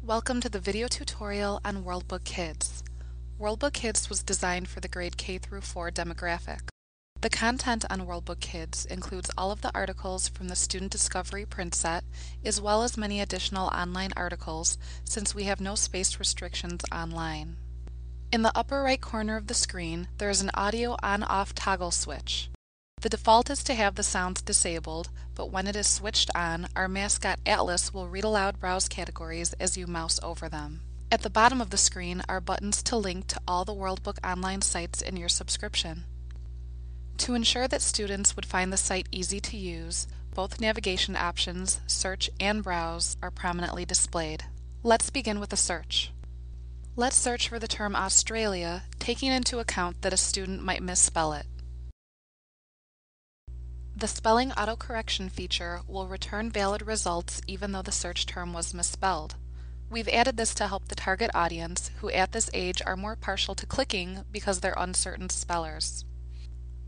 Welcome to the video tutorial on Worldbook Kids. Worldbook Kids was designed for the grade K through 4 demographic. The content on Worldbook Kids includes all of the articles from the Student Discovery print set, as well as many additional online articles, since we have no space restrictions online. In the upper right corner of the screen, there is an audio on-off toggle switch. The default is to have the sounds disabled, but when it is switched on, our mascot Atlas will read aloud browse categories as you mouse over them. At the bottom of the screen are buttons to link to all the Worldbook online sites in your subscription. To ensure that students would find the site easy to use, both navigation options, search and browse, are prominently displayed. Let's begin with a search. Let's search for the term Australia, taking into account that a student might misspell it. The spelling autocorrection feature will return valid results even though the search term was misspelled. We've added this to help the target audience, who at this age are more partial to clicking because they're uncertain spellers.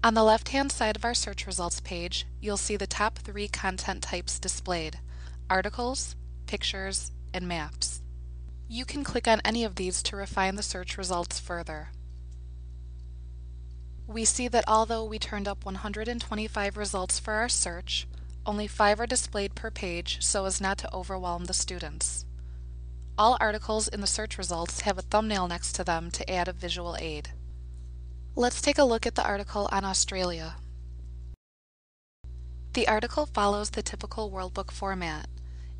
On the left-hand side of our search results page, you'll see the top 3 content types displayed: articles, pictures, and maps. You can click on any of these to refine the search results further. We see that although we turned up 125 results for our search, only 5 are displayed per page so as not to overwhelm the students. All articles in the search results have a thumbnail next to them to add a visual aid. Let's take a look at the article on Australia. The article follows the typical Worldbook format.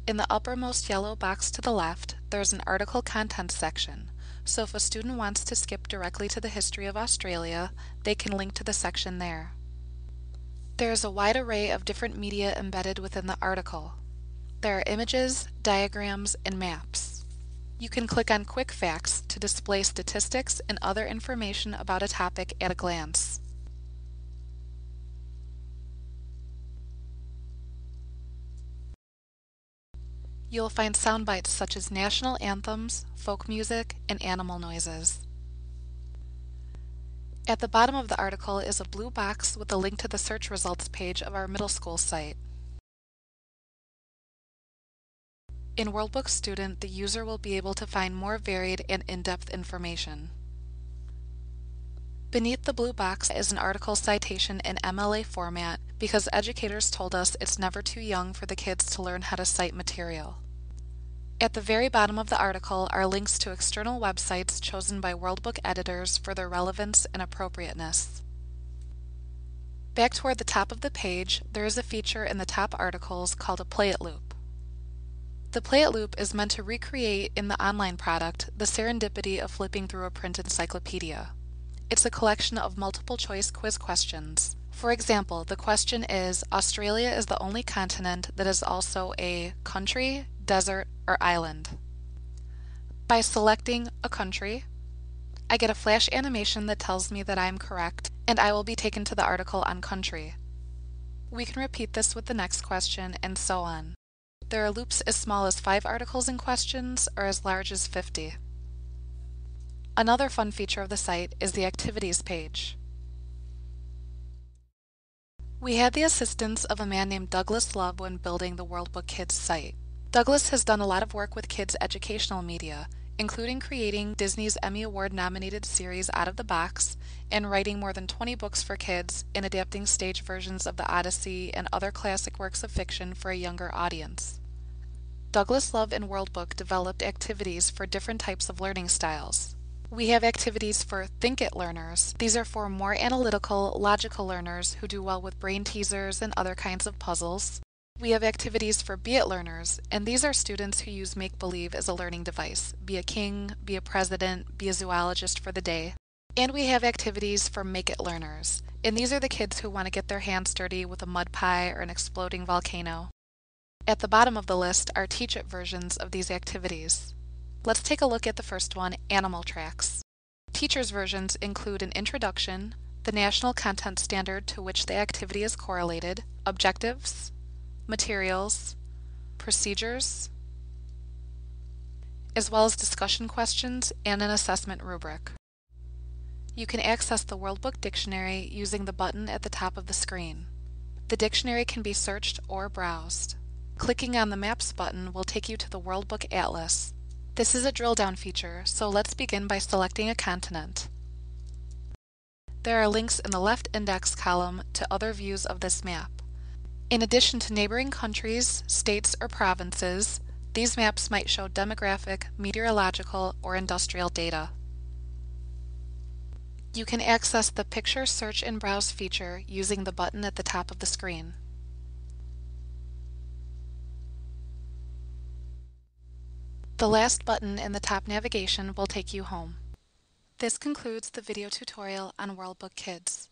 In the uppermost yellow box to the left, there's an article content section. So if a student wants to skip directly to the history of Australia, they can link to the section there. There is a wide array of different media embedded within the article. There are images, diagrams, and maps. You can click on Quick Facts to display statistics and other information about a topic at a glance. You'll find sound bites such as national anthems, folk music, and animal noises. At the bottom of the article is a blue box with a link to the search results page of our middle school site. In Worldbook Student, the user will be able to find more varied and in-depth information. Beneath the blue box is an article citation in MLA format because educators told us it's never too young for the kids to learn how to cite material. At the very bottom of the article are links to external websites chosen by Worldbook editors for their relevance and appropriateness. Back toward the top of the page, there is a feature in the top articles called a Play It loop. The Play It loop is meant to recreate in the online product the serendipity of flipping through a print encyclopedia. It's a collection of multiple choice quiz questions. For example, the question is, Australia is the only continent that is also a country, desert, or island. By selecting a country, I get a flash animation that tells me that I am correct, and I will be taken to the article on country. We can repeat this with the next question, and so on. There are loops as small as 5 articles in questions, or as large as 50. Another fun feature of the site is the activities page. We had the assistance of a man named Douglas Love when building the Worldbook Kids site. Douglas has done a lot of work with kids' educational media, including creating Disney's Emmy Award-nominated series Out of the Box, and writing more than 20 books for kids and adapting stage versions of The Odyssey and other classic works of fiction for a younger audience. Douglas Love and Worldbook developed activities for different types of learning styles. We have activities for Think It learners. These are for more analytical, logical learners who do well with brain teasers and other kinds of puzzles. We have activities for Be It learners, and these are students who use make-believe as a learning device. Be a king, be a president, be a zoologist for the day. And we have activities for Make It learners, and these are the kids who want to get their hands dirty with a mud pie or an exploding volcano. At the bottom of the list are Teach It versions of these activities. Let's take a look at the first one, Animal Tracks. Teachers versions include an introduction, the national content standard to which the activity is correlated, objectives, materials, procedures, as well as discussion questions and an assessment rubric. You can access the Worldbook Dictionary using the button at the top of the screen. The dictionary can be searched or browsed. Clicking on the Maps button will take you to the Worldbook Atlas. This is a drill down feature, so let's begin by selecting a continent. There are links in the left index column to other views of this map. In addition to neighboring countries, states, or provinces, these maps might show demographic, meteorological, or industrial data. You can access the Picture Search and Browse feature using the button at the top of the screen. The last button in the top navigation will take you home. This concludes the video tutorial on World Book Kids.